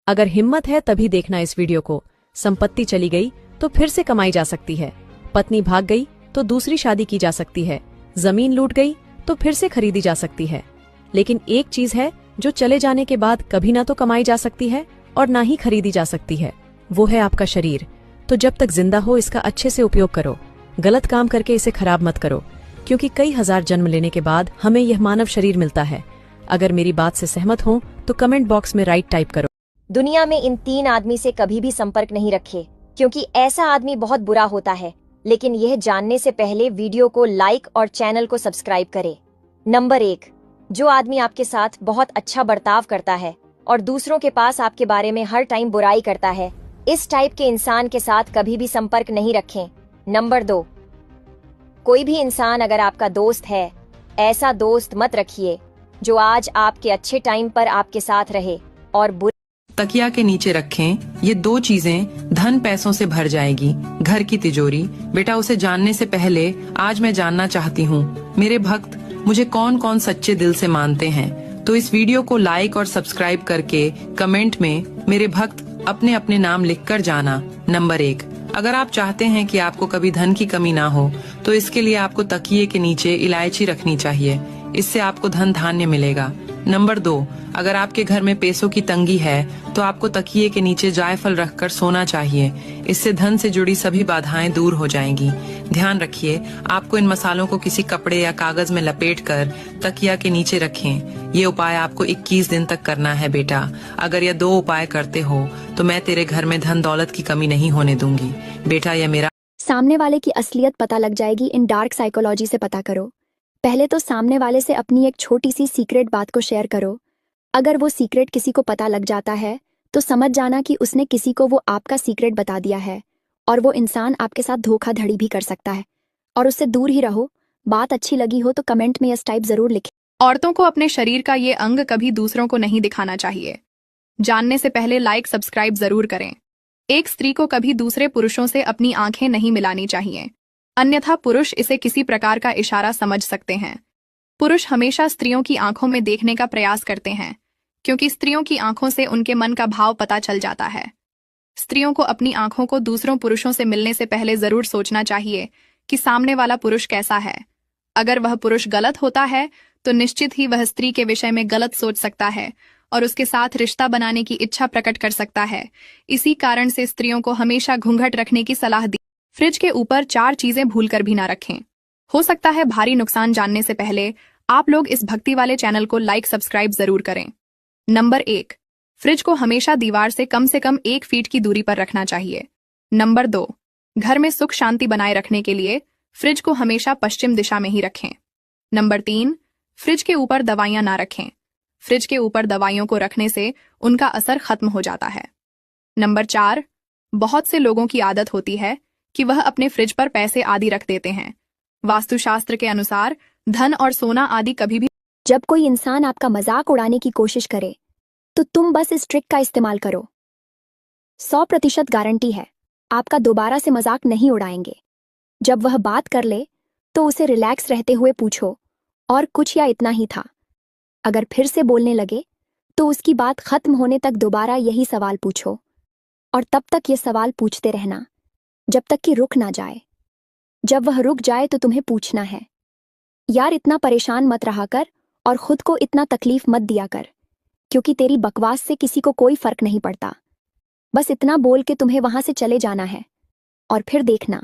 अगर हिम्मत है तभी देखना इस वीडियो को। संपत्ति चली गई तो फिर से कमाई जा सकती है, पत्नी भाग गई तो दूसरी शादी की जा सकती है, जमीन लूट गई तो फिर से खरीदी जा सकती है। लेकिन एक चीज है जो चले जाने के बाद कभी ना तो कमाई जा सकती है और ना ही खरीदी जा सकती है, वो है आपका शरीर। तो जब तक जिंदा हो इसका अच्छे से उपयोग करो, गलत काम करके इसे खराब मत करो, क्योंकि कई हजार जन्म लेने के बाद हमें यह मानव शरीर मिलता है। अगर मेरी बात से सहमत हो तो कमेंट बॉक्स में राइट टाइप करो। दुनिया में इन 3 आदमी से कभी भी संपर्क नहीं रखे, क्योंकि ऐसा आदमी बहुत बुरा होता है। लेकिन यह जानने से पहले वीडियो को लाइक और चैनल को सब्सक्राइब करें। नंबर 1, जो आदमी आपके साथ बहुत अच्छा बर्ताव करता है और दूसरों के पास आपके बारे में हर टाइम बुराई करता है, इस टाइप के इंसान के साथ कभी भी संपर्क नहीं रखें। नंबर 2, कोई भी इंसान अगर आपका दोस्त है, ऐसा दोस्त मत रखिए जो आज आपके अच्छे टाइम पर आपके साथ रहे और तकिया के नीचे रखें। ये 2 चीजें धन पैसों से भर जाएगी, घर की तिजोरी। बेटा, उसे जानने से पहले आज मैं जानना चाहती हूँ मेरे भक्त मुझे कौन कौन सच्चे दिल से मानते हैं। तो इस वीडियो को लाइक और सब्सक्राइब करके कमेंट में मेरे भक्त अपने अपने नाम लिखकर जाना। नंबर 1, अगर आप चाहते हैं कि आपको कभी धन की कमी ना हो तो इसके लिए आपको तकिए के नीचे इलायची रखनी चाहिए, इससे आपको धन धान्य मिलेगा। नंबर 2, अगर आपके घर में पैसों की तंगी है तो आपको तकिए के नीचे जायफल रखकर सोना चाहिए, इससे धन से जुड़ी सभी बाधाएं दूर हो जाएंगी। ध्यान रखिए, आपको इन मसालों को किसी कपड़े या कागज में लपेटकर तकिया के नीचे रखें। ये उपाय आपको 21 दिन तक करना है बेटा। अगर ये 2 उपाय करते हो तो मैं तेरे घर में धन दौलत की कमी नहीं होने दूंगी। बेटा, यह मेरा सामने वाले की असलियत पता लग जाएगी इन डार्क साइकोलॉजी से पता करो। पहले तो सामने वाले से अपनी एक छोटी सी सीक्रेट बात को शेयर करो। अगर वो सीक्रेट किसी को पता लग जाता है तो समझ जाना कि उसने किसी को वो आपका सीक्रेट बता दिया है और वो इंसान आपके साथ धोखाधड़ी भी कर सकता है, और उससे दूर ही रहो। बात अच्छी लगी हो तो कमेंट में इस टाइप जरूर लिखें। औरतों को अपने शरीर का ये अंग कभी दूसरों को नहीं दिखाना चाहिए। जानने से पहले लाइक सब्सक्राइब जरूर करें। एक स्त्री को कभी दूसरे पुरुषों से अपनी आंखें नहीं मिलानी चाहिए, अन्यथा पुरुष इसे किसी प्रकार का इशारा समझ सकते हैं। पुरुष हमेशा स्त्रियों की आंखों में देखने का प्रयास करते हैं, क्योंकि स्त्रियों की आंखों से उनके मन का भाव पता चल जाता है। स्त्रियों को अपनी आंखों को दूसरों पुरुषों से मिलने से पहले जरूर सोचना चाहिए कि सामने वाला पुरुष कैसा है। अगर वह पुरुष गलत होता है तो निश्चित ही वह स्त्री के विषय में गलत सोच सकता है और उसके साथ रिश्ता बनाने की इच्छा प्रकट कर सकता है। इसी कारण से स्त्रियों को हमेशा घूंघट रखने की सलाह दी। फ्रिज के ऊपर 4 चीजें भूलकर भी ना रखें, हो सकता है भारी नुकसान। जानने से पहले आप लोग इस भक्ति वाले चैनल को लाइक सब्सक्राइब जरूर करें। नंबर 1, फ्रिज को हमेशा दीवार से कम 1 फीट की दूरी पर रखना चाहिए। नंबर 2, घर में सुख शांति बनाए रखने के लिए फ्रिज को हमेशा पश्चिम दिशा में ही रखें। नंबर 3, फ्रिज के ऊपर दवाइयां ना रखें। फ्रिज के ऊपर दवाइयों को रखने से उनका असर खत्म हो जाता है। नंबर 4, बहुत से लोगों की आदत होती है कि वह अपने फ्रिज पर पैसे आदि रख देते हैं। वास्तुशास्त्र के अनुसार धन और सोना आदि कभी भी जब कोई इंसान आपका मजाक उड़ाने की कोशिश करे तो तुम बस इस ट्रिक का इस्तेमाल करो। 100% गारंटी है, आपका दोबारा से मजाक नहीं उड़ाएंगे। जब वह बात कर ले तो उसे रिलैक्स रहते हुए पूछो, और कुछ या इतना ही था। अगर फिर से बोलने लगे तो उसकी बात खत्म होने तक दोबारा यही सवाल पूछो, और तब तक ये सवाल पूछते रहना जब तक कि रुक ना जाए। जब वह रुक जाए तो तुम्हें पूछना है, यार इतना परेशान मत रहा कर और खुद को इतना तकलीफ मत दिया कर, क्योंकि तेरी बकवास से किसी को कोई फर्क नहीं पड़ता। बस इतना बोल के तुम्हें वहां से चले जाना है, और फिर देखना।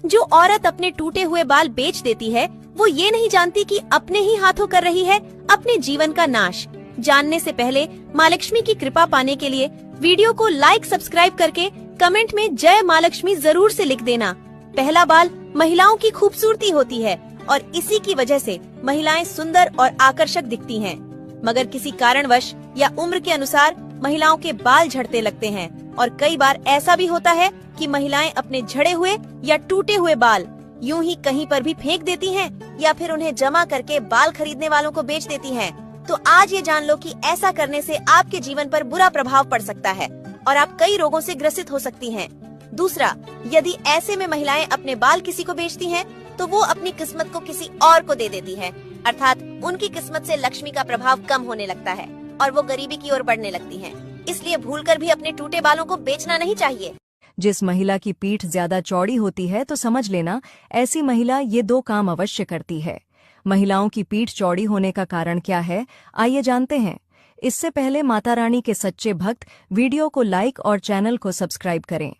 जो औरत अपने टूटे हुए बाल बेच देती है वो ये नहीं जानती कि अपने ही हाथों कर रही है अपने जीवन का नाश। जानने से पहले माँ लक्ष्मी की कृपा पाने के लिए वीडियो को लाइक सब्सक्राइब करके कमेंट में जय माँ लक्ष्मी जरूर से लिख देना। पहला बाल महिलाओं की खूबसूरती होती है और इसी की वजह से महिलाएं सुंदर और आकर्षक दिखती हैं। मगर किसी कारणवश या उम्र के अनुसार महिलाओं के बाल झड़ते लगते हैं, और कई बार ऐसा भी होता है कि महिलाएं अपने झड़े हुए या टूटे हुए बाल यूं ही कहीं पर भी फेंक देती हैं या फिर उन्हें जमा करके बाल खरीदने वालों को बेच देती हैं। तो आज ये जान लो कि ऐसा करने से आपके जीवन पर बुरा प्रभाव पड़ सकता है और आप कई रोगों से ग्रसित हो सकती हैं। दूसरा, यदि ऐसे में महिलाएं अपने बाल किसी को बेचती हैं, तो वो अपनी किस्मत को किसी और को दे देती हैं, अर्थात उनकी किस्मत से लक्ष्मी का प्रभाव कम होने लगता है और वो गरीबी की ओर बढ़ने लगती हैं। इसलिए भूलकर भी अपने टूटे बालों को बेचना नहीं चाहिए। जिस महिला की पीठ ज्यादा चौड़ी होती है तो समझ लेना ऐसी महिला ये 2 काम अवश्य करती है। महिलाओं की पीठ चौड़ी होने का कारण क्या है, आइए जानते हैं। इससे पहले माता रानी के सच्चे भक्त वीडियो को लाइक और चैनल को सब्सक्राइब करें।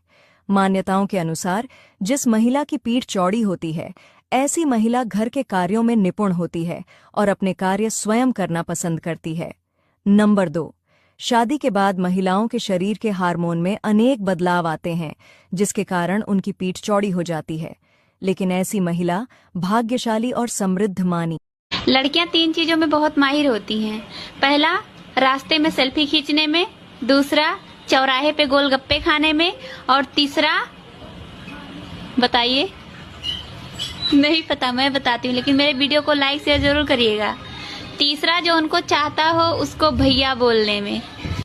मान्यताओं के अनुसार जिस महिला की पीठ चौड़ी होती है ऐसी महिला घर के कार्यों में निपुण होती है और अपने कार्य स्वयं करना पसंद करती है। नंबर 2, शादी के बाद महिलाओं के शरीर के हार्मोन में अनेक बदलाव आते हैं जिसके कारण उनकी पीठ चौड़ी हो जाती है, लेकिन ऐसी महिला भाग्यशाली और समृद्ध मानी। लड़कियां 3 चीजों में बहुत माहिर होती हैं। पहला, रास्ते में सेल्फी खींचने में, दूसरा चौराहे पे गोलगप्पे खाने में, और तीसरा बताइए, नहीं पता, मैं बताती हूँ लेकिन मेरे वीडियो को लाइक शेयर जरूर करिएगा। तीसरा, जो उनको चाहता हो उसको भैया बोलने में।